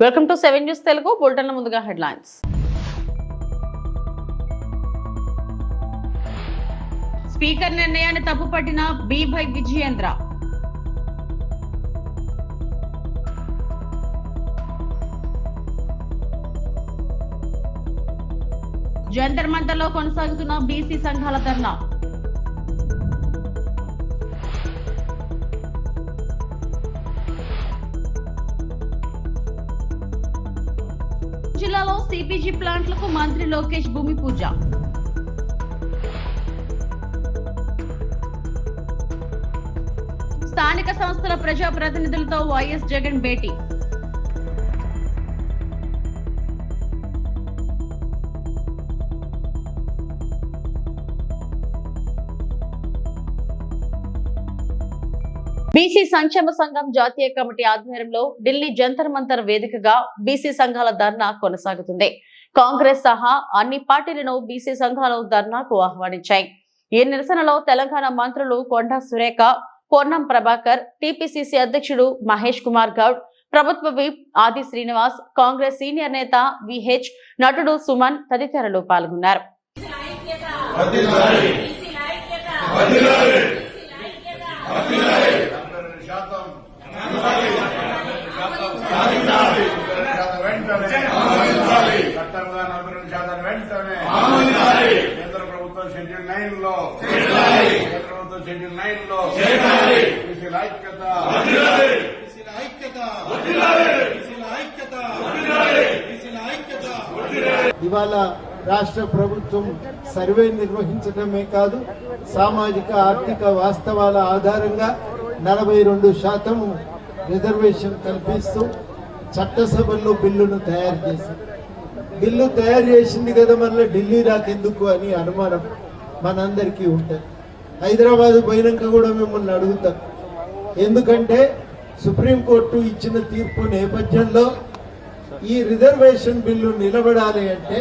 Welcome to 7 news Telugu bulletin ముందుగా headlines. Speaker నిర్ణయాన్ని తప్పుపట్టిన బి.వై. విజయేంద్ర. జంతర్ మంతర్లో కొనసాగుతున్న బీసీ సంఘాల ధర్నా. జిల్లాలో సిపిజి ప్లాంట్లకు మంత్రి లోకేష్ భూమి పూజ. స్థానిక సంస్థల ప్రజాప్రతినిధులతో వైఎస్ జగన్ భేటీ. బీసీ సంక్షేమ సంఘం జాతీయ కమిటీ ఆధ్వర్యంలో ఢిల్లీ జంతర్ మంతర్ వేదికగా బీసీ సంఘాల ధర్నా కొనసాగుతుంది. కాంగ్రెస్ సహా అన్ని పార్టీలను బీసీ సంఘాలు ధర్నాకు ఆహ్వానించాయి. ఈ నిరసనలో తెలంగాణ మంత్రులు కొండా సురేఖ, పొన్నం ప్రభాకర్, టీపీసీసీ అధ్యక్షుడు మహేష్ కుమార్ గౌడ్, ప్రభుత్వ విప్ ఆది శ్రీనివాస్, కాంగ్రెస్ సీనియర్ నేత విహెచ్, నటుడు సుమన్ తదితరులు పాల్గొన్నారు. కేంద్ర ప్రభుత్వం షెడ్యూల్ 9 లో బీసీల ఐక్యత. ఇవాళ రాష్ట్ర ప్రభుత్వం సర్వే నిర్వహించడమే కాదు, సామాజిక ఆర్థిక వాస్తవాల ఆధారంగా 42% రిజర్వేషన్ కల్పిస్తూ చట్టసభల్లో బిల్లును తయారు చేసింది. బిల్లు తయారు చేసింది కదా, మళ్ళీ ఢిల్లీ రాకెందుకు అని అనుమానం మనందరికీ ఉంటుంది. హైదరాబాద్ పోయినాక కూడా మిమ్మల్ని అడుగుతాం. ఎందుకంటే సుప్రీంకోర్టు ఇచ్చిన తీర్పు నేపథ్యంలో ఈ రిజర్వేషన్ బిల్లు నిలబడాలి అంటే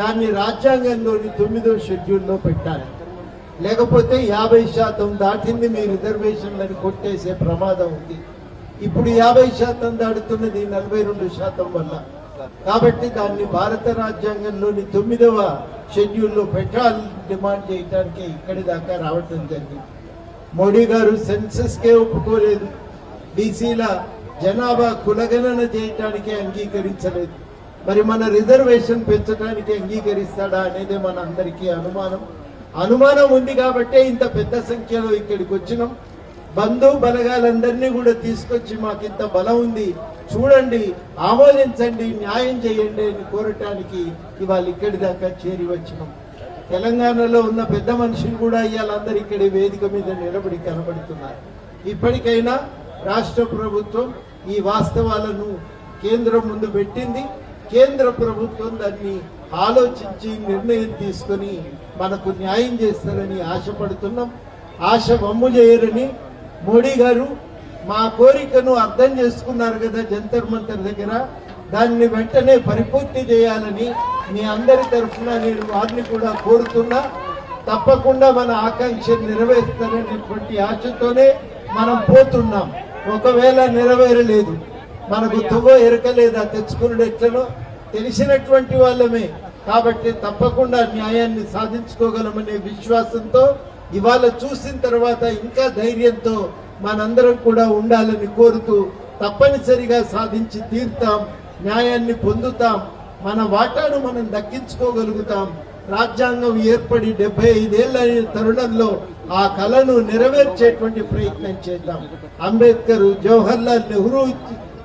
దాన్ని రాజ్యాంగంలోని 9వ షెడ్యూల్లో పెట్టాలి. లేకపోతే 50% దాటింది మీ రిజర్వేషన్లను కొట్టేసే ప్రమాదం ఉంది. ఇప్పుడు 50% దాటుతున్నది 42% వల్ల. కాబట్టి దాన్ని భారత రాజ్యాంగంలోని 9వ షెడ్యూల్లో పెట్టాలని డిమాండ్ చేయడానికి ఇక్కడి దాకా రావటం జరిగింది. మోడీ గారు సెన్సస్కే ఒప్పుకోలేదు, బీసీల జనాభా కులగణన చేయటానికి అంగీకరించలేదు. మరి మన రిజర్వేషన్ పెంచడానికి అంగీకరిస్తాడా అనేది మన అందరికీ అనుమానం ఉంది. కాబట్టే ఇంత పెద్ద సంఖ్యలో ఇక్కడికి వచ్చినాం. బంధు బలగాలందరినీ కూడా తీసుకొచ్చి మాకింత బలం ఉంది చూడండి, ఆమోదించండి, న్యాయం చేయండి అని కోరటానికి ఇవాళ ఇక్కడి దాకా చేరి వచ్చినాం. తెలంగాణలో ఉన్న పెద్ద మనుషులు కూడా ఇవాళందరూ ఇక్కడి వేదిక మీద నిలబడి కనబడుతున్నారు. ఇప్పటికైనా రాష్ట్ర ప్రభుత్వం ఈ వాస్తవాలను కేంద్రం ముందు పెట్టింది. కేంద్ర ప్రభుత్వం దాన్ని ఆలోచించి నిర్ణయం తీసుకొని మనకు న్యాయం చేస్తారని ఆశపడుతున్నాం. ఆశ వమ్ము చేయరని మోడీ గారు మా కోరికను అర్థం చేసుకున్నారు కదా జంతర్ మంతర్ దగ్గర, దాన్ని వెంటనే పరిపూర్తి చేయాలని మీ అందరి తరఫున నేను వారిని కూడా కోరుతున్నా. తప్పకుండా మన ఆకాంక్ష నెరవేరుస్తారనేటువంటి ఆశతోనే మనం పోతున్నాం. ఒకవేళ నెరవేరలేదు, మనకు తుగో ఎరకలేదా తెచ్చుకున్నాడు ఎట్లనో తెలిసినటువంటి వాళ్ళమే. కాబట్టి తప్పకుండా న్యాయాన్ని సాధించుకోగలమనే విశ్వాసంతో ఇవాళ చూసిన తర్వాత ఇంకా ధైర్యంతో మనందరం కూడా ఉండాలని కోరుతూ తప్పనిసరిగా సాధించి తీరుతాం, న్యాయాన్ని పొందుతాం, మన వాటాను మనం దక్కించుకోగలుగుతాం. రాజ్యాంగం ఏర్పడి 75 ఏళ్ల తరుణంలో ఆ కళను నెరవేర్చేటువంటి ప్రయత్నం చేద్దాం. అంబేద్కర్, జవహర్లాల్ నెహ్రూ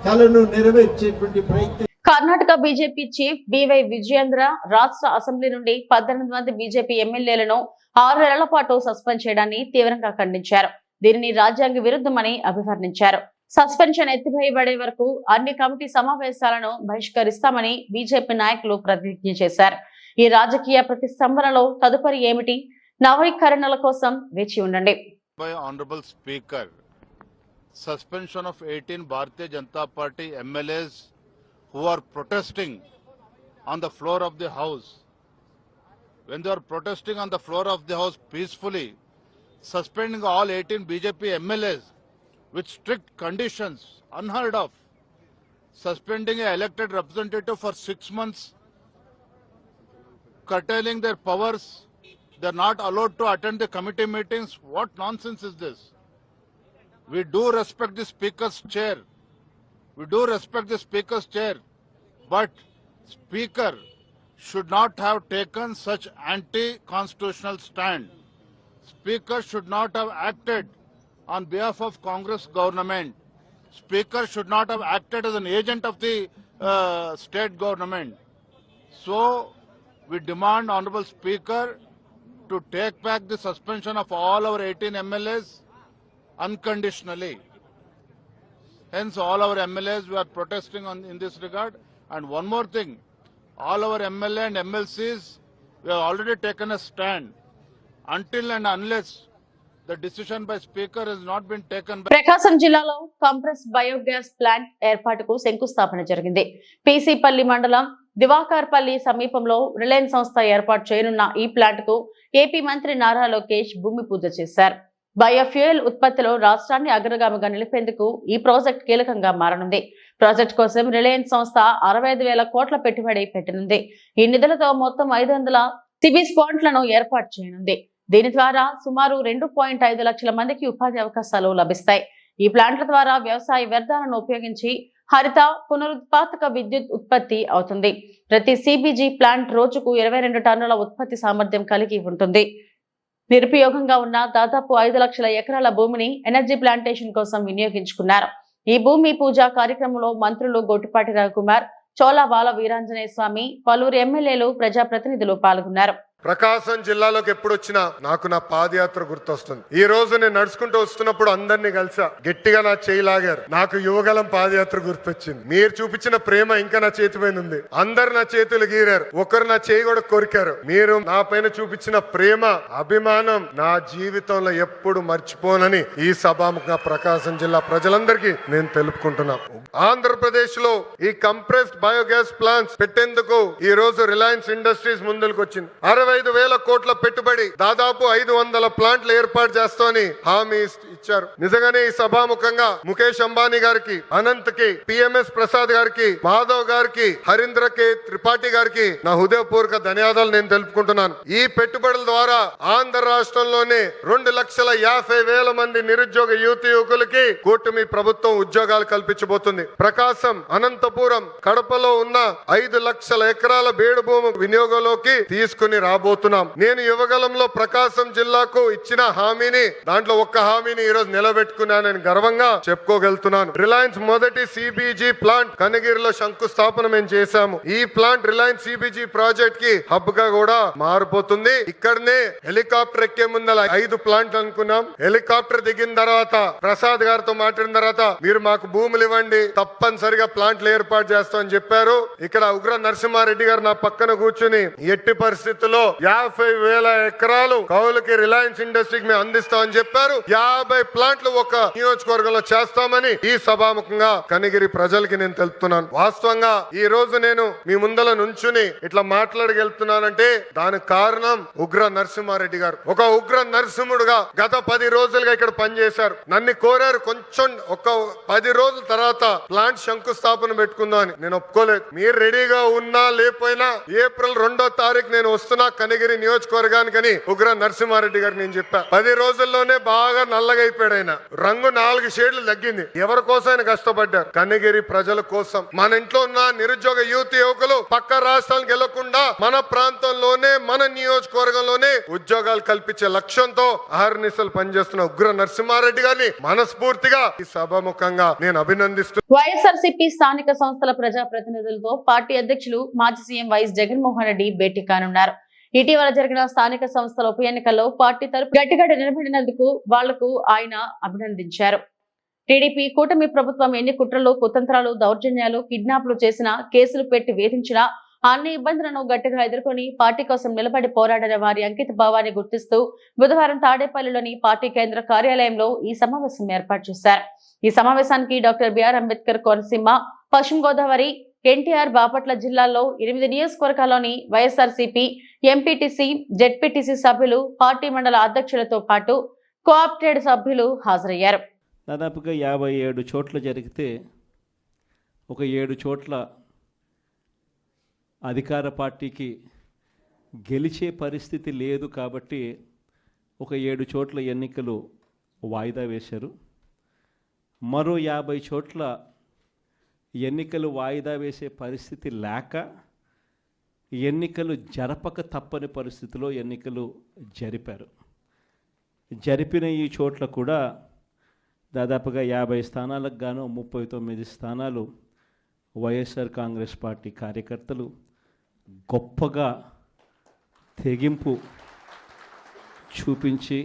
కళను నెరవేర్చేటువంటి ప్రయత్నం. Karnataka BJP chief BY. Vijayendra రాష్ట్ర అసెంబ్లీ నుండి 18 మంది బీజేపీ ఎమ్మెల్యేలను 6 నెలల పాటు సస్పెండ్ చేయడాన్ని తీవ్రంగా ఖండించారు. దీనిని రాజ్యాంగ విరుద్ధమని అభివర్ణించారు. సస్పెన్షన్ ఎత్తివేయబడే వరకు అన్ని కమిటీ సమావేశాలను బహిష్కరిస్తామని బీజేపీ నాయకులు ప్రతిజ్ఞ చేశారు. ఈ రాజకీయ ప్రతిష్టంభనలో తదుపరి ఏమిటి? నవీకరణల కోసం వేచి ఉండండి. Honorable Speaker, suspension of 18 Bharatiya Janata Party MLAs who are protesting on the floor of the House. When they are protesting on the floor of the House peacefully, suspending all 18 BJP MLAs with strict conditions, unheard of. suspending an elected representative for 6 months, curtailing their powers. They're not allowed to attend the committee meetings. What nonsense is this? We do respect the Speaker's chair. We do respect the Speaker's chair. But Speaker should not have taken such anti-constitutional stand. Speaker should not have acted on behalf of Congress government. Speaker should not have acted as an agent of the state government. So, we demand Honorable Speaker to take back the suspension of all our 18 MLAs unconditionally. Hence, all our MLAs, we are protesting in this regard. And one more thing, all our MLA and MLCs, we have already taken a stand. Until and unless the decision by Speaker has not been taken by... ప్రకాశం జిల్లాలో compress biogas plant ఏర్పాటుకు శంకుస్థాపన జరిగింది. పీసీపల్లి మండలం దివాకర్పల్లి సమీపంలో Reliance సంస్థ ఏర్పాటు చేయనున్న ఈ ప్లాంట్ కు ఏపీ మంత్రి నారా లోకేష్ భూమి పూజ చేశారు. బయోఫ్యూయల్ ఉత్పత్తిలో రాష్ట్రాన్ని అగ్రగామిగా నిలిపేందుకు ఈ ప్రాజెక్ట్ కీలకంగా మారనుంది. ప్రాజెక్ట్ కోసం రిలయన్స్ సంస్థ 65,000 కోట్ల పెట్టుబడి పెట్టనుంది. ఈ నిధులతో మొత్తం 500 సిబిస్ పాయింట్లను ఏర్పాటు చేయనుంది. దీని ద్వారా సుమారు 2.5 లక్షల మందికి ఉపాధి అవకాశాలు లభిస్తాయి. ఈ ప్లాంట్ల ద్వారా వ్యవసాయ వ్యర్థాలను ఉపయోగించి హరిత పునరుత్పాదక విద్యుత్ ఉత్పత్తి అవుతుంది. ప్రతి సిబిజీ ప్లాంట్ రోజుకు 22 టన్నుల ఉత్పత్తి సామర్థ్యం కలిగి ఉంటుంది. నిరుపయోగంగా ఉన్న దాదాపు 5 లక్షల ఎకరాల భూమిని ఎనర్జీ ప్లాంటేషన్ కోసం వినియోగించుకున్నారు. ఈ భూమి పూజ కార్యక్రమంలో మంత్రులు గొట్టిపాటి రవికుమార్, చోళ బాల వీరాంజనేయ స్వామి, పలువురు ఎమ్మెల్యేలు, ప్రజాప్రతినిధులు పాల్గొన్నారు. ప్రకాశం జిల్లాలోకి ఎప్పుడు వచ్చినా నాకు నా పాదయాత్ర గుర్తొస్తుంది. ఈ రోజు నేను నడుచుకుంటూ వస్తున్నప్పుడు అందరినీ కలిసా, గట్టిగా నా చేయి లాగారు. నాకు యువగలం పాదయాత్ర గుర్తొచ్చింది. మీరు చూపించిన ప్రేమ ఇంకా నా చేతి పైన ఉంది. అందరు నా చేతులు గీరారు, ఒకరు నా చేయి కూడా కొరికారు. మీరు నా పైన చూపించిన ప్రేమ, అభిమానం నా జీవితంలో ఎప్పుడు మర్చిపోనని ఈ సభాముఖంగా ప్రకాశం జిల్లా ప్రజలందరికీ నేను తెలుపుకుంటున్నా. ఆంధ్రప్రదేశ్ లో ఈ కంప్రెస్డ్ బయోగ్యాస్ ప్లాంట్స్ పెట్టేందుకు ఈ రోజు రిలయన్స్ ఇండస్ట్రీస్ ముందుకు వచ్చింది. 65,000 కోట్ల పెట్టుబడి, దాదాపు 500 ప్లాంట్లు ఏర్పాటు చేస్తామని హామీ ఇచ్చారు. నిజంగానే ఈ సభాముఖంగా ముఖేష్ అంబానీ గారికి, అనంత్ కి, పిఎంఎస్ ప్రసాద్ గారికి, మాధవ్ గారికి, హరీంద్ర కే త్రిపాఠి గారికి నా హృదయపూర్వక ధన్యవాదాలు నేను తెలుపుకుంటున్నాను. ఈ పెట్టుబడుల ద్వారా ఆంధ్ర రాష్ట్రంలోనే 2,50,000 మంది నిరుద్యోగ యువకులకి కూటమి ప్రభుత్వం ఉద్యోగాలు కల్పించబోతుంది. ప్రకాశం, అనంతపురం, కడపలో ఉన్న 5 లక్షల ఎకరాల బేడు భూమి వినియోగంలోకి తీసుకుని రాబోతున్నాం. నేను యువగలంలో ప్రకాశం జిల్లాకు ఇచ్చిన హామీని, దాంట్లో ఒక్క హామీని ఈ రోజు నిలబెట్టుకున్నానని గర్వంగా చెప్పుకోగలుగుతున్నాను. రిలయన్స్ మొదటి సిబిజీ ప్లాంట్ కనగిరిలో శంకుస్థాపన మేము చేశాము. ఈ ప్లాంట్ రిలయన్స్ సిబిజీ ప్రాజెక్ట్ కి హబ్ గా కూడా మారిపోతుంది. ఇక్కడనే హెలికాప్టర్ ఎక్కే ముందల 5 ప్లాంట్లు అనుకున్నాం. హెలికాప్టర్ దిగిన తర్వాత ప్రసాద్ గారితో మాట్లాడిన తర్వాత మీరు మాకు భూములు ఇవ్వండి, తప్పనిసరిగా ప్లాంట్లు ఏర్పాటు చేస్తామని చెప్పారు. ఇక్కడ ఉగ్ర నరసింహారెడ్డి గారు నా పక్కన కూర్చుని ఎట్టి పరిస్థితుల్లో 50,000 ఎకరాలు కౌలుకి రిలయన్స్ ఇండస్ట్రీకి మేము అందిస్తామని చెప్పారు. 50 ప్లాంట్లు ఒక నియోజకవర్గంలో చేస్తామని ఈ సభాముఖంగా కనిగిరి ప్రజలకి నేను తెలుపుతున్నాను. వాస్తవంగా ఈ రోజు నేను మీ ముందల నుంచుని ఇట్లా మాట్లాడగలుగుతున్నానంటే దానికి కారణం ఉగ్ర నరసింహారెడ్డి గారు. ఒక ఉగ్ర నరసింహుడుగా గత 10 రోజులుగా ఇక్కడ పనిచేశారు. నన్ను కోరారు కొంచెం ఒక 10 రోజుల తర్వాత ప్లాంట్ శంకుస్థాపన పెట్టుకుందాం అని. నేను ఒప్పుకోలేదు. మీరు రెడీగా ఉన్నా లేకపోయినా ఏప్రిల్ 2వ తారీఖు నేను వస్తున్నా కనిగిరి నియోజకవర్గానికని ఉగ్ర నరసింహారెడ్డి గారు నేను చెప్పా. 10 రోజుల్లోనే బాగా నల్లగైపోయాడు ఆయన. రంగు 4 షేడ్లు తగ్గింది. ఎవరి కోసం ఆయన కష్టపడ్డారు? కనిగిరి ప్రజల కోసం. మన ఇంట్లో ఉన్న నిరుద్యోగ యువకులు పక్క రాష్ట్రాలకు వెళ్లకుండా మన ప్రాంతంలోనే, మన నియోజకవర్గంలోనే ఉద్యోగాలు కల్పించే లక్ష్యంతో అహర్నిశలు పనిచేస్తున్న ఉగ్ర నరసింహారెడ్డి గారిని మనస్ఫూర్తిగా ఈ సభాముఖంగా నేను అభినందిస్తున్నాను. వైఎస్ఆర్సీపీ స్థానిక సంస్థల ప్రజాప్రతినిధులతో పార్టీ అధ్యక్షులు మాజీ సీఎం వైఎస్ జగన్మోహన్ రెడ్డి భేటీ కానున్నారు. ఇటీవల జరిగిన స్థానిక సంస్థల ఉప ఎన్నికల్లో పార్టీ తరపు గట్టిగా నిలబడినందుకు వాళ్లకు ఆయన అభినందించారు. టీడీపీ కూటమి ప్రభుత్వం ఎన్ని కుట్రలు, కుతంత్రాలు, దౌర్జన్యాలు, కిడ్నాప్లు చేసినా, కేసులు పెట్టి వేధించినా అన్ని ఇబ్బందులను గట్టిగా ఎదుర్కొని పార్టీ కోసం నిలబడి పోరాడిన వారి అంకిత భావాన్ని గుర్తిస్తూ బుధవారం తాడేపల్లిలోని పార్టీ కేంద్ర కార్యాలయంలో ఈ సమావేశం ఏర్పాటు చేశారు. ఈ సమావేశానికి డాక్టర్ బిఆర్ అంబేద్కర్ కోనసీమ, పశ్చిమ గోదావరి, ఎన్టీఆర్, బాపట్ల జిల్లాల్లో 8 నియోజకవర్గాల్లోని వైఎస్ఆర్సీపీ, ఎంపీటీసీ, జెడ్పీటీసీ సభ్యులు, పార్టీ మండల అధ్యక్షులతో పాటు కోఆప్టెడ్ సభ్యులు హాజరయ్యారు. దాదాపుగా 57 చోట్ల జరిగితే ఒక 7 చోట్ల అధికార పార్టీకి గెలిచే పరిస్థితి లేదు కాబట్టి ఒక 7 చోట్ల ఎన్నికలు వాయిదా వేశారు. మరో 50 చోట్ల ఎన్నికలు వాయిదా వేసే పరిస్థితి లేక ఎన్నికలు జరపక తప్పని పరిస్థితిలో ఎన్నికలు జరిపారు. జరిపిన ఈ చోట్ల కూడా దాదాపుగా 50 స్థానాలకు గాను 39 స్థానాలు వైఎస్ఆర్ కాంగ్రెస్ పార్టీ కార్యకర్తలు గొప్పగా తెగింపు చూపించి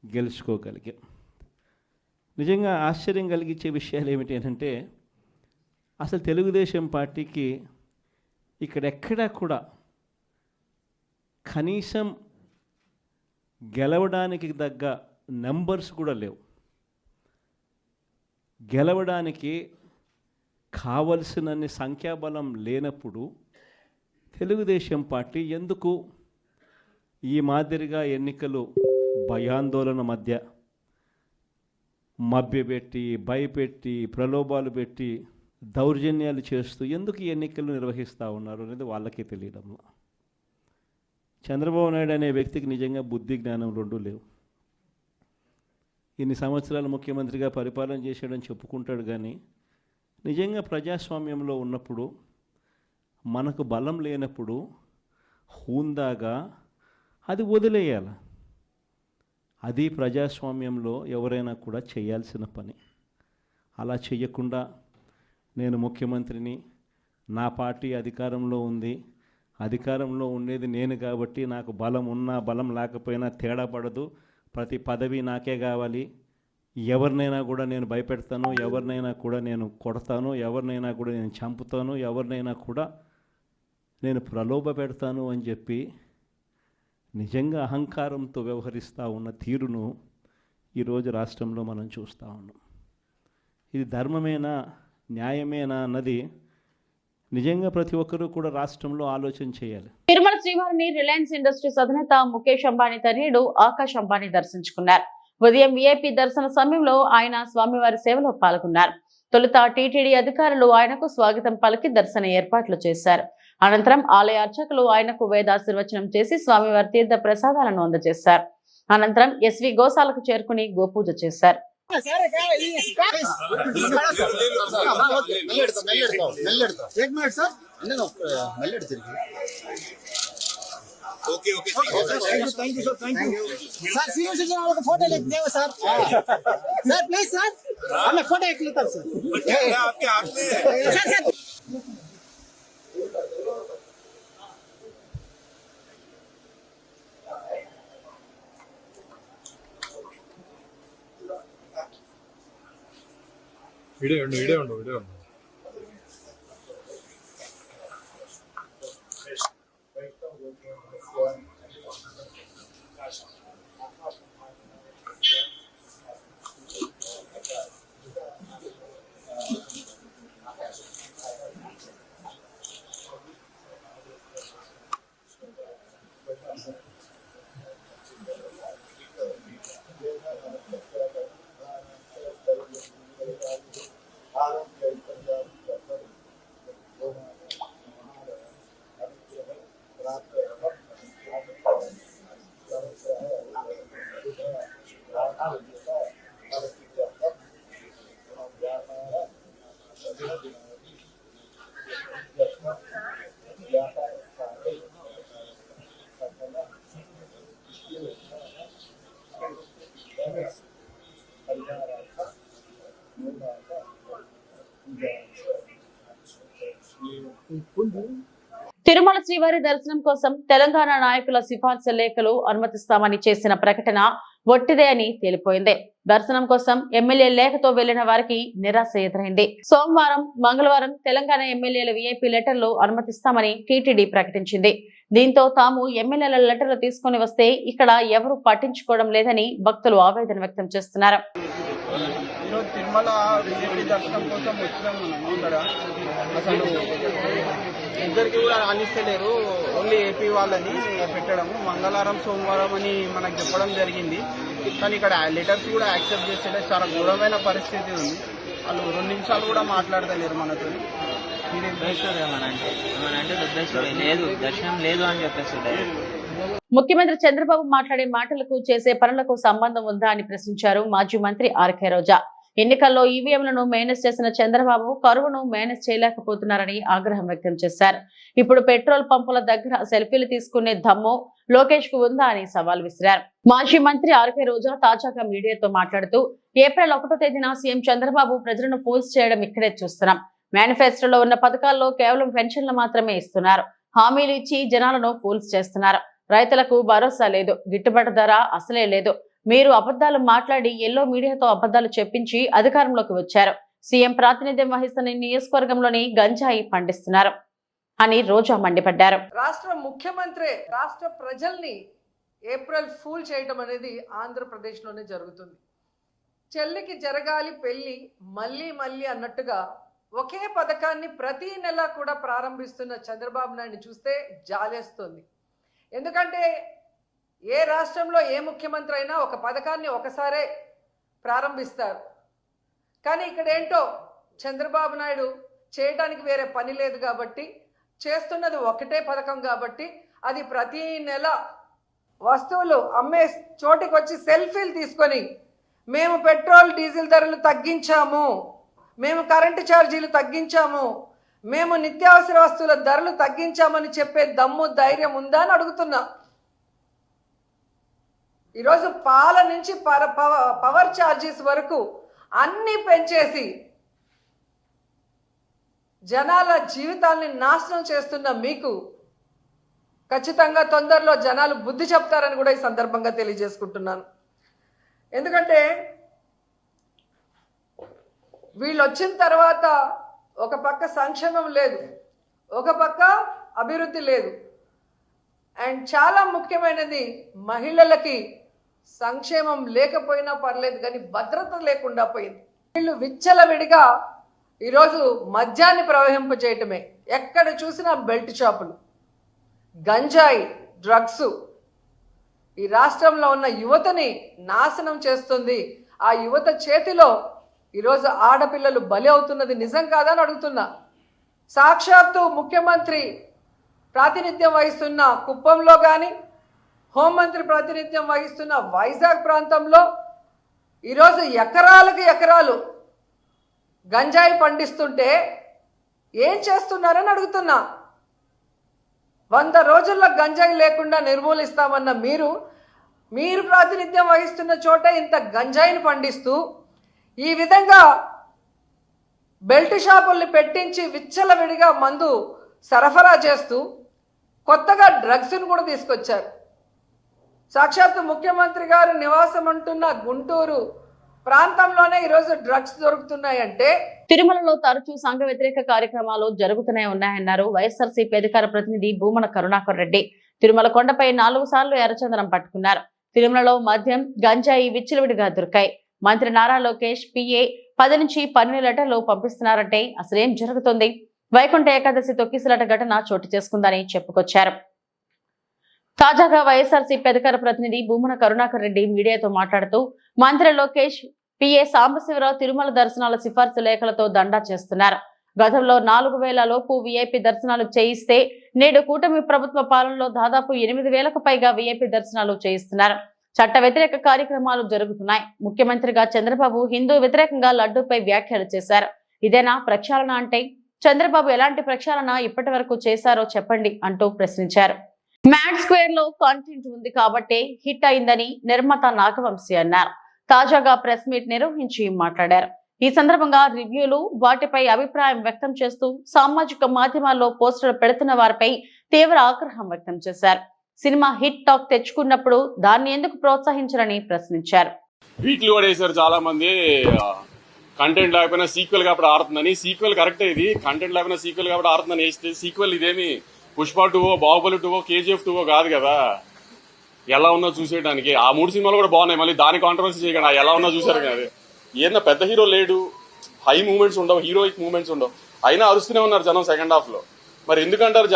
గెలుచుకోగలిగాం. నిజంగా ఆశ్చర్యం కలిగించే విషయాలు ఏమిటి అంటే అసలు తెలుగుదేశం పార్టీకి ఇక్కడెక్కడా కూడా కనీసం గెలవడానికి తగ్గ నెంబర్స్ కూడా లేవు. గెలవడానికి కావలసినన్ని సంఖ్యాబలం లేనప్పుడు తెలుగుదేశం పార్టీ ఎందుకు ఈ మాదిరిగా ఎన్నికలు భయాందోళన మధ్య మభ్యపెట్టి భయపెట్టి ప్రలోభాలు పెట్టి దౌర్జన్యాలు చేస్తూ ఎందుకు ఈ ఎన్నికలు నిర్వహిస్తూ ఉన్నారు అనేది వాళ్ళకే తెలియడం. చంద్రబాబు నాయుడు అనే వ్యక్తికి నిజంగా బుద్ధి జ్ఞానం రెండూ లేవు. ఇన్ని సంవత్సరాలు ముఖ్యమంత్రిగా పరిపాలన చేశాడని చెప్పుకుంటాడు కానీ నిజంగా ప్రజాస్వామ్యంలో ఉన్నప్పుడు మనకు బలం లేనప్పుడు హూందాగా అది వదిలేయాలి. అది ప్రజాస్వామ్యంలో ఎవరైనా కూడా చేయాల్సిన పని. అలా చేయకుండా నేను ముఖ్యమంత్రిని, నా పార్టీ అధికారంలో ఉంది, అధికారంలో ఉండేది నేను కాబట్టి నాకు బలం ఉన్నా బలం లేకపోయినా తేడా పడదు, ప్రతి పదవి నాకే కావాలి, ఎవరినైనా కూడా నేను భయపెడతాను, ఎవరినైనా కూడా నేను కొడతాను, ఎవరినైనా కూడా నేను చంపుతాను, ఎవరినైనా కూడా నేను ప్రలోభ పెడతాను అని చెప్పి నిజంగా అహంకారంతో వ్యవహరిస్తూ ఉన్న తీరును ఈరోజు రాష్ట్రంలో మనం చూస్తూ ఉన్నాం. ఇది ధర్మమేనా, న్యాయమేనా అన్నది నిజంగా ప్రతి ఒక్కరూ కూడా రాష్ట్రంలో ఆలోచన చేయాలి. తిరుమల శ్రీవారిని రిలయన్స్ ఇండస్ట్రీస్ అధినేత ముఖేష్ అంబానీ తనయుడు ఆకాష్ అంబానీ దర్శించుకున్నారు. ఉదయం విఐపి దర్శన సమయంలో ఆయన స్వామివారి సేవలో పాల్గొన్నారు. తొలుత టీటీడీ అధికారులు ఆయనకు స్వాగతం పలికి దర్శన ఏర్పాట్లు చేశారు. అనంతరం ఆలయ అర్చకులు ఆయనకు వేదాశీర్వచనం చేసి స్వామివారి తీర్థ ప్రసాదాలను అందజేశారు. అనంతరం ఎస్వి గోశాలకు చేరుకుని గోపూజ చేశారు. फोटो लेते हैं सर प्लीज सर हमें फोटो एक लेता सर आपके हाथ में वीडियो తిరుమల శ్రీవారి దర్శనం కోసం తెలంగాణ నాయకుల సిఫార్సు లేఖలు అనుమతిస్తామని చేసిన ప్రకటన ఒట్టిదే అని తేలిపోయింది. దర్శనం కోసం ఎమ్మెల్యే లేఖతో వెళ్లిన వారికి నిరాశ ఎదురైంది. సోమవారం, మంగళవారం తెలంగాణ ఎమ్మెల్యేల విఐపి లెటర్లు అనుమతిస్తామని టీటీడీ ప్రకటించింది. దీంతో తాము ఎమ్మెల్యేల లెటర్లు తీసుకుని వస్తే ఇక్కడ ఎవరు పట్టించుకోవడం లేదని భక్తులు ఆవేదన వ్యక్తం చేస్తున్నారు. ఈరోజు తిరుమల బీజేపీ దర్శనం కోసం వచ్చినాం మనం ముందర. అసలు ఇద్దరికి కూడా రాణిస్తలేరు, ఓన్లీ ఏపీ వాళ్ళని పెట్టడము. మంగళవారం సోమవారం అని మనకు చెప్పడం జరిగింది, కానీ ఇక్కడ లెటర్స్ కూడా యాక్సెప్ట్ చేస్తే చాలా ఘోరమైన పరిస్థితి ఉంది. వాళ్ళు 2 నిమిషాలు కూడా మాట్లాడతలేరు మనతో. లేదు దర్శనం లేదు అని చెప్పేసి ముఖ్యమంత్రి చంద్రబాబు మాట్లాడే మాటలకు చేసే పనులకు సంబంధం ఉందా అని ప్రశ్నించారు మాజీ మంత్రి ఆర్కే రోజా. ఎన్నికల్లో ఈవీఎంలను మేనేజ్ చేసిన చంద్రబాబు కరువును మేనేజ్ చేయలేకపోతున్నారని ఆగ్రహం వ్యక్తం చేశారు. ఇప్పుడు పెట్రోల్ పంపుల దగ్గర సెల్ఫీలు తీసుకునే దమ్ము లోకేష్ కు ఉందా అని సవాల్ విసిరారు. మాజీ మంత్రి ఆర్కే రోజా తాజాగా మీడియాతో మాట్లాడుతూ ఏప్రిల్ 1వ తేదీన సీఎం చంద్రబాబు ప్రజలను ఫూల్స్ చేయడం ఇక్కడే చూస్తున్నాం. మేనిఫెస్టోలో ఉన్న పథకాల్లో కేవలం పెన్షన్లు మాత్రమే ఇస్తున్నారు. హామీలు ఇచ్చి జనాలను ఫూల్స్ చేస్తున్నారు. రైతులకు భరోసా లేదు, గిట్టుబాటు ధర అసలే లేదు. మీరు అబద్ధాలు మాట్లాడి ఎల్లో మీడియాతో అబద్ధాలు చెప్పించి అధికారంలోకి వచ్చారు. సీఎం ప్రాతినిధ్యం వహిస్తున్న నియోజకవర్గంలోని గంజాయి పండిస్తున్నారు అని రోజా మండిపడ్డారు. రాష్ట్ర ముఖ్యమంత్రి రాష్ట్ర ప్రజల్ని ఏప్రిల్ ఫూల్ చేయడం అనేది ఆంధ్రప్రదేశ్లోనే జరుగుతుంది. చెల్లికి జరగాలి పెళ్లి మళ్ళీ మళ్ళీ అన్నట్టుగా ఒకే పథకాన్ని ప్రతి నెల కూడా ప్రారంభిస్తున్న చంద్రబాబు నాయుడిని చూస్తే జాలేస్తుంది. ఎందుకంటే ఏ రాష్ట్రంలో ఏ ముఖ్యమంత్రి అయినా ఒక పథకాన్ని ఒకసారే ప్రారంభిస్తారు, కానీ ఇక్కడ ఏంటో చంద్రబాబు నాయుడు చేయడానికి వేరే పని లేదు కాబట్టి, చేస్తున్నది ఒకటే పథకం కాబట్టి అది ప్రతి నెల వస్తువులు అమ్మే చోటికి వచ్చి సెల్ఫీలు తీసుకొని మేము పెట్రోల్ డీజిల్ ధరలు తగ్గించాము, మేము కరెంటు ఛార్జీలు తగ్గించాము, మేము నిత్యావసర వస్తువుల ధరలు తగ్గించామని చెప్పే దమ్ము ధైర్యం ఉందా అని అడుగుతున్నా. ఈరోజు పాల నుంచి పవర్ ఛార్జెస్ వరకు అన్నీ పెంచేసి జనాల జీవితాల్ని నాశనం చేస్తున్న మీకు ఖచ్చితంగా తొందరలో జనాలు బుద్ధి చెప్తారని కూడా ఈ సందర్భంగా తెలియజేసుకుంటున్నాను. ఎందుకంటే వీళ్ళు వచ్చిన తర్వాత ఒక పక్క సంక్షేమం లేదు, ఒక పక్క అభివృద్ధి లేదు, అండ్ చాలా ముఖ్యమైనది మహిళలకి సంక్షేమం లేకపోయినా పర్లేదు కానీ భద్రత లేకుండా పోయింది. వీళ్ళు విచ్చలవిడిగా ఈరోజు మద్యాన్ని ప్రవహింపజేయటమే. ఎక్కడ చూసినా బెల్ట్ షాపులు, గంజాయి, డ్రగ్స్ ఈ రాష్ట్రంలో ఉన్న యువతని నాశనం చేస్తుంది. ఆ యువత చేతిలో ఈరోజు ఆడపిల్లలు బలి అవుతున్నది నిజం కాదని అడుగుతున్నా. సాక్షాత్తు ముఖ్యమంత్రి ప్రాతినిధ్యం వహిస్తున్న కుప్పంలో కానీ, హోంమంత్రి ప్రాతినిధ్యం వహిస్తున్న వైజాగ్ ప్రాంతంలో ఈరోజు ఎకరాలకు ఎకరాలు గంజాయి పండిస్తుంటే ఏం చేస్తున్నారని అడుగుతున్నా. 100 రోజుల్లో గంజాయి లేకుండా నిర్మూలిస్తామన్న మీరు ప్రాతినిధ్యం వహిస్తున్న చోట ఇంత గంజాయిని పండిస్తూ ఈ విధంగా బెల్ట్ షాపుల్ని పెట్టించి విచ్చలవిడిగా మందు సరఫరా చేస్తూ కొత్తగా డ్రగ్స్ను కూడా తీసుకొచ్చారు. సాక్షాత్తు ముఖ్యమంత్రి గారు నివాసం అంటున్న గుంటూరు ప్రాంతంలోనే ఈరోజు డ్రగ్స్ దొరుకుతున్నాయంటే. తిరుమలలో తరచూ సంఘ వ్యతిరేక కార్యక్రమాలు జరుగుతూనే ఉన్నాయన్నారు వైఎస్ఆర్సీపీ అధికార ప్రతినిధి భూమన కరుణాకర్ రెడ్డి. తిరుమల కొండపై 4 సార్లు ఎర్రచందనం పట్టుకున్నారు. తిరుమలలో మద్యం, గంజాయి విచ్చలవిడిగా దొరికాయి. మంత్రి నారా లోకేష్ పిఏ 10 నుంచి 12 లెటర్లు పంపిస్తున్నారంటే అసలేం జరుగుతుంది? వైకుంఠ ఏకాదశి తొక్కిసలాట ఘటన చోటు చేసుకుందని చెప్పుకొచ్చారు. తాజాగా వైఎస్ఆర్సీపీ అధికార ప్రతినిధి భూమన కరుణాకర్ రెడ్డి మీడియాతో మాట్లాడుతూ మంత్రి లోకేష్ పిఏ సాంబశివరావు తిరుమల దర్శనాల సిఫార్సు లేఖలతో దండా చేస్తున్నారు. గతంలో 4000 లోపు వీఐపీ దర్శనాలు చేయిస్తే నేడు కూటమి ప్రభుత్వ పాలనలో దాదాపు 8000కు పైగా వీఐపీ దర్శనాలు చేయిస్తున్నారు. చట్ట వ్యతిరేక కార్యక్రమాలు జరుగుతున్నాయి. ముఖ్యమంత్రిగా చంద్రబాబు హిందూ వ్యతిరేకంగా లడ్డూపై వ్యాఖ్యలు చేశారు. ఇదేనా ప్రక్షాళన అంటే? చంద్రబాబు ఎలాంటి ప్రక్షాళన ఇప్పటి వరకు చేశారో చెప్పండి అంటూ ప్రశ్నించారు. మ్యాడ్ స్క్వేర్ లో కంటెంట్ ఉంది కాబట్టే హిట్ అయిందని నిర్మాత నాగవంశీ అన్నారు. తాజాగా ప్రెస్ మీట్ నిర్వహించి మాట్లాడారు. ఈ సందర్భంగా రివ్యూలు, వాటిపై అభిప్రాయం వ్యక్తం చేస్తూ సామాజిక మాధ్యమాల్లో పోస్టులు పెడుతున్న వారిపై తీవ్ర ఆగ్రహం వ్యక్తం చేశారు. సినిమా హిట్ టాక్ తెచ్చుకున్నప్పుడు దాన్ని ఎందుకు ప్రోత్సహించారని ప్రశ్నించారు. వీటిలో కూడా వేశారు చాలా మంది, కంటెంట్ లేకపోయినా సీక్వెల్ కాబట్టి ఆడుతుందని. సీక్వెల్ కరెక్టే, ఇది కంటెంట్ లేకపోయినా సీక్వెల్ కాబట్టి ఆడుతుందని వేస్తే సీక్వెల్ ఇదేమి పుష్ప 2, బాహుబలి 2, KGF 2 కాదు కదా. ఎలా ఉన్నా చూసేయడానికి ఆ 3 సినిమాలు కూడా బాగున్నాయి. మళ్ళీ దాని కాంట్రవర్సీ చేయకుండా ఎలా ఉన్నా చూసారు కదా. ఏదన్నా పెద్ద హీరో లేడు, హై మూమెంట్స్ ఉండవు, హీరోయిక్ మూమెంట్స్ ఉండవు, అయినా అరుస్తూనే ఉన్నారు జనం సెకండ్ హాఫ్ లో. మరి ఎందుకంటారు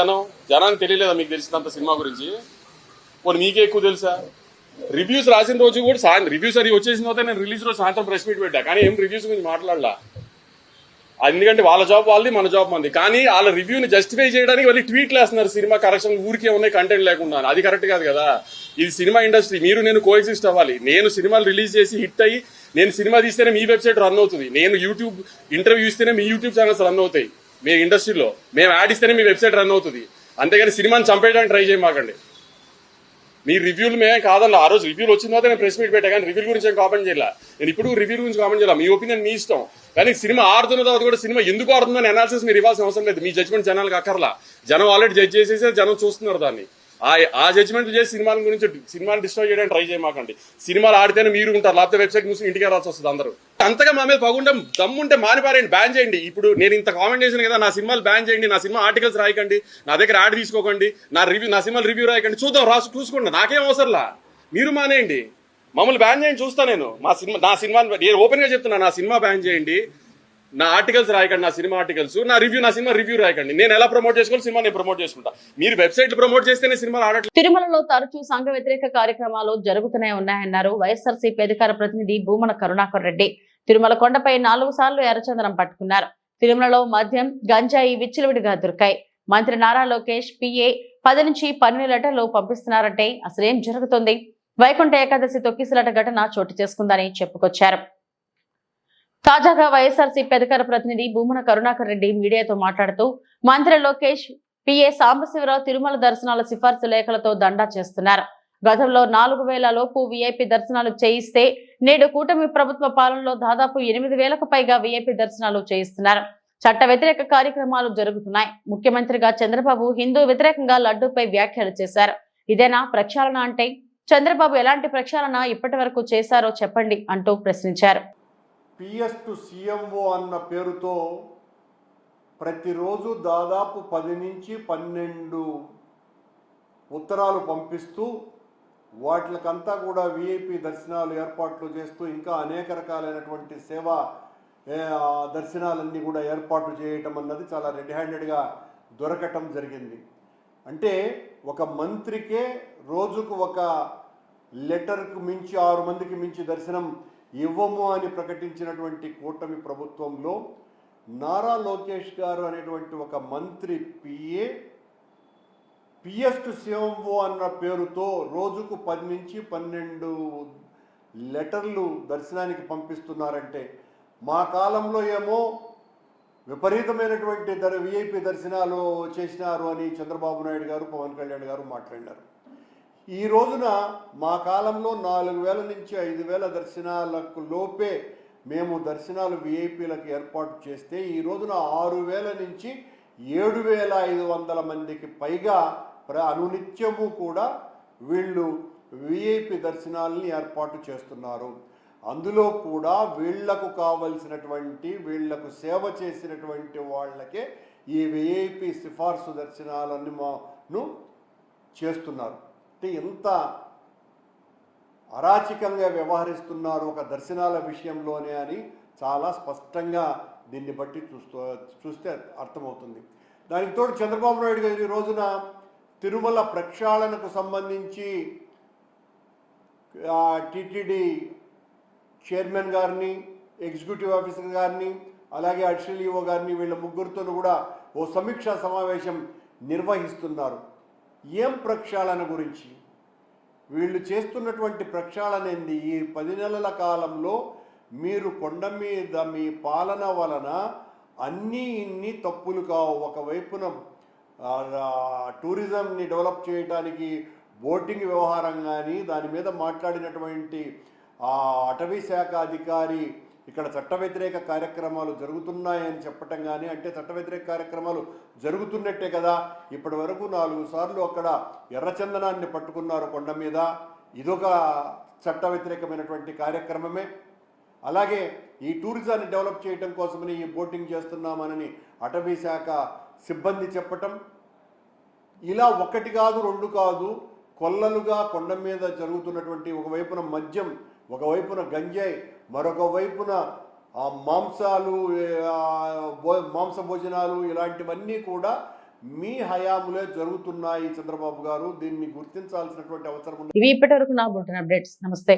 జనానికి తెలియలేదా మీకు తెలిసినంత సినిమా గురించి? పోనీ మీకే ఎక్కువ తెలుసా? రివ్యూస్ రాసిన రోజు కూడా రివ్యూస్ అది వచ్చేసిన తర్వాత నేను రిలీజ్ రోజు సాయంత్రం ప్రెస్ మీట్ పెట్టా, కానీ ఏం రివ్యూస్ గురించి మాట్లాడలా. ఎందుకంటే వాళ్ళ జాబ్ వాళ్ళది, మన జాబ్ మంది. కానీ వాళ్ళ రివ్యూని జస్టిఫై చేయడానికి వాళ్ళు ట్వీట్లు వేస్తున్నారు, సినిమా కరెక్షన్ ఊరికే ఉన్నాయి కంటెంట్ లేకుండా. అది కరెక్ట్ కాదు కదా. ఇది సినిమా ఇండస్ట్రీ, మీరు నేను కోఎగ్జిస్ట్ అవ్వాలి. నేను సినిమాలు రిలీజ్ చేసి హిట్ అయ్యి నేను సినిమా తీస్తేనే మీ వెబ్సైట్ రన్ అవుతుంది, నేను యూట్యూబ్ ఇంటర్వ్యూ ఇస్తేనే మీ యూట్యూబ్ ఛానల్స్ రన్ అవుతాయి. మీ ఇండస్ట్రీలో మేము యాడ్ ఇస్తేనే మీ వెబ్సైట్ రన్ అవుతుంది. అంతేగాని సినిమాని చంపేయడానికి ట్రై చేయమాకండి. మీ రివ్యూలు మేమే కాదన్నా. ఆ రోజు రివ్యూలు వచ్చిన తర్వాత నేను ప్రెస్ మీట్ పెట్టా, కానీ రివ్యూ గురించి ఏం కామెంట్ చేయాల. నేను ఇప్పుడు రివ్యూ గురించి కామెంట్ చేయాలి, మీ ఒపీనియన్ మీ ఇష్టం. కానీ సినిమా ఆడుతున్న తర్వాత కూడా సినిమా ఎందుకు ఆడుతుందని అనాలిసిస్ మీరు ఇవ్వాల్సిన అవసరం లేదు. మీ జడ్జ్మెంట్ జనాలకు అక్కర్లా. జనం ఆల్రెడీ జడ్జ్ చేసేసి జనం చూస్తున్నారు దాన్ని. ఆ జడ్జ్మెంట్ చేసి సినిమాల గురించి సినిమాని డిస్ట్రాయ్ చేయడానికి ట్రై చేయమాకండి. సినిమాలు ఆడితేనే మీరు ఉంటారు, లేకపోతే వెబ్సైట్ మూసి ఇంటికి వెళ్ళాల్సి వస్తుంది అందరూ. అంతగా మా మీద పగుండం దమ్ముంటే మానిపారేయండి, బ్యాన్ చేయండి. ఇప్పుడు నేను ఇంత కామెంట్ చేశాను కదా, నా సినిమాలు బ్యాన్ చేయండి, నా సినిమా ఆర్టికల్స్ రాయకండి, నా దగ్గర యాడ్ తీసుకోకండి, నా సినిమాలు రివ్యూ రాయకండి, చూద్దాం చూసుకోండి, నాకేం అవసరంలా. మీరు మానేయండి, మమ్మల్ని బ్యాన్ చేయండి, చూస్తా నేను. నా సినిమా నేను ఓపెన్ గా చెప్తున్నా, నా సినిమా బ్యాన్ చేయండి, నా ఆర్టికల్స్ రాయకండి, నా సినిమా ఆర్టికల్స్, నా సినిమా రివ్యూ రాయకండి. నేను ఎలా ప్రమోట్ చేసుకోవాలి సినిమా నేను ప్రమోట్ చేసుకుంటా. మీరు వెబ్సైట్ ప్రమోట్ చేస్తేనే సినిమాలు ఆడట్లేదు. తిరుమలలో తరచూ సంఘ వ్యతిరేక కార్యక్రమాలు జరుగుతూనే ఉన్నాయన్నారు వైఎస్ఆర్సీపీ అధికార ప్రతినిధి భూమన కరుణాకర్ రెడ్డి. తిరుమల కొండపై 4 సార్లు ఎర్రచందనం పట్టుకున్నారు. తిరుమలలో మద్యం, గంజాయి విచ్చలవిడిగా దొరికాయి. మంత్రి నారా లోకేష్ పిఏ 10 నుంచి 12 లెటర్లు పంపిస్తున్నారంటే అసలేం జరుగుతుంది? వైకుంఠ ఏకాదశి తొక్కిసలాట ఘటన చోటు చేసుకుందని చెప్పుకొచ్చారు. తాజాగా వైఎస్ఆర్సీపీ అధికార ప్రతినిధి భూమన కరుణాకర్ రెడ్డి మీడియాతో మాట్లాడుతూ మంత్రి లోకేష్ పిఏ సాంబశివరావు తిరుమల దర్శనాల సిఫార్సు లేఖలతో దండా చేస్తున్నారు. గతంలో 4000 లోపు వీఐపీ దర్శనాలు చేయిస్తే నేడు కూటమి ప్రభుత్వ పాలనలో దాదాపు 8000కు పైగా వీఐపీ దర్శనాలు చేయిస్తున్నారు. చట్ట వ్యతిరేక కార్యక్రమాలు జరుగుతున్నాయి. ముఖ్యమంత్రిగా చంద్రబాబు హిందూ వ్యతిరేకంగా లడ్డూపై వ్యాఖ్యలు చేశారు. ఇదేనా ప్రక్షాళన అంటే? చంద్రబాబు ఎలాంటి ప్రక్షాళన ఇప్పటి వరకు చేశారో చెప్పండి అంటూ ప్రశ్నించారు. పిఎస్ టు సిఎంఓ అన్న పేరుతో ప్రతిరోజు దాదాపు 10 నుంచి 12 ఉత్తరాలు పంపిస్తూ వాటికంతా కూడా విఐపి దర్శనాలు ఏర్పాట్లు చేస్తూ ఇంకా అనేక రకాలైనటువంటి సేవా దర్శనాలన్నీ కూడా ఏర్పాటు చేయటం అన్నది చాలా రెడ్ హ్యాండెడ్గా దొరకటం జరిగింది. అంటే ఒక మంత్రికే రోజుకు ఒక లెటర్కు మించి 6 మందికి మించి దర్శనం ఇవ్వము అని ప్రకటించినటువంటి కూటమి ప్రభుత్వంలో నారా లోకేష్ గారు అనేటువంటి ఒక మంత్రి పిఎస్ టు సిఎంఓ అన్న పేరుతో రోజుకు 10 నుంచి 12 లెటర్లు దర్శనానికి పంపిస్తున్నారంటే, మా కాలంలో ఏమో విపరీతమైనటువంటి విఐపి దర్శనాలు చేసినారు అని చంద్రబాబు నాయుడు గారు, పవన్ కళ్యాణ్ గారు మాట్లాడినారు. ఈ రోజున మా కాలంలో 4000 నుంచి 5000 దర్శనాలకు లోపే మేము దర్శనాలు విఐపీలకు ఏర్పాటు చేస్తే ఈ రోజున 6000 నుంచి 7500 మందికి పైగా అనునిత్యము కూడా వీళ్ళు విఐపి దర్శనాలని ఏర్పాటు చేస్తున్నారు. అందులో కూడా వీళ్లకు కావలసినటువంటి వీళ్లకు సేవ చేసినటువంటి వాళ్ళకే ఈ విఐపి సిఫార్సు దర్శనాలను చేస్తున్నారు. అంటే ఎంత అరాచకంగా వ్యవహరిస్తున్నారు ఒక దర్శనాల విషయంలోనే అని చాలా స్పష్టంగా దీన్ని బట్టి చూస్తే అర్థమవుతుంది. దానికి తోడు చంద్రబాబు నాయుడు గారు ఈ రోజున తిరుమల ప్రక్షాళనకు సంబంధించి టీటీడీ చైర్మన్ గారిని, ఎగ్జిక్యూటివ్ ఆఫీసర్ గారిని, అలాగే అడిషనల్ ఈఓ గారిని, వీళ్ళ ముగ్గురితో కూడా ఓ సమీక్షా సమావేశం నిర్వహిస్తున్నారు. ఏం ప్రక్షాళన గురించి వీళ్ళు చేస్తున్నటువంటి ప్రక్షాళన ఏంది? ఈ 10 నెలల కాలంలో మీరు కొండ మీద మీ పాలన వలన ఇన్ని తప్పులు కావు. ఒకవైపున టూరిజంని డెవలప్ చేయడానికి బోటింగ్ వ్యవహారం కానీ, దాని మీద మాట్లాడినటువంటి అటవీ శాఖ అధికారి ఇక్కడ చట్ట వ్యతిరేక కార్యక్రమాలు జరుగుతున్నాయని చెప్పటం కానీ, అంటే చట్ట వ్యతిరేక కార్యక్రమాలు జరుగుతున్నట్టే కదా. ఇప్పటి వరకు 4 సార్లు అక్కడ ఎర్రచందనాన్ని పట్టుకున్నారు కొండ మీద. ఇదొక చట్ట వ్యతిరేకమైనటువంటి కార్యక్రమమే. అలాగే ఈ టూరిజాన్ని డెవలప్ చేయడం కోసమని ఈ బోటింగ్ చేస్తున్నామని అటవీ శాఖ సిబ్బంది చెప్పటం, ఇలా 1 కాదు 2 కాదు, కొల్లలుగా కొండ మీద జరుగుతున్నటువంటి ఒకవైపున మద్యం, ఒకవైపున గంజాయి, మరొక వైపున మాంసాలు, మాంస భోజనాలు, ఇలాంటివన్నీ కూడా మీ హయాములే జరుగుతున్నాయి చంద్రబాబు గారు. దీన్ని గుర్తించాల్సినటువంటి అవసరం ఉంది. ఇవి ఇప్పటివరకు నా బులెటిన్ అప్డేట్స్. నమస్తే.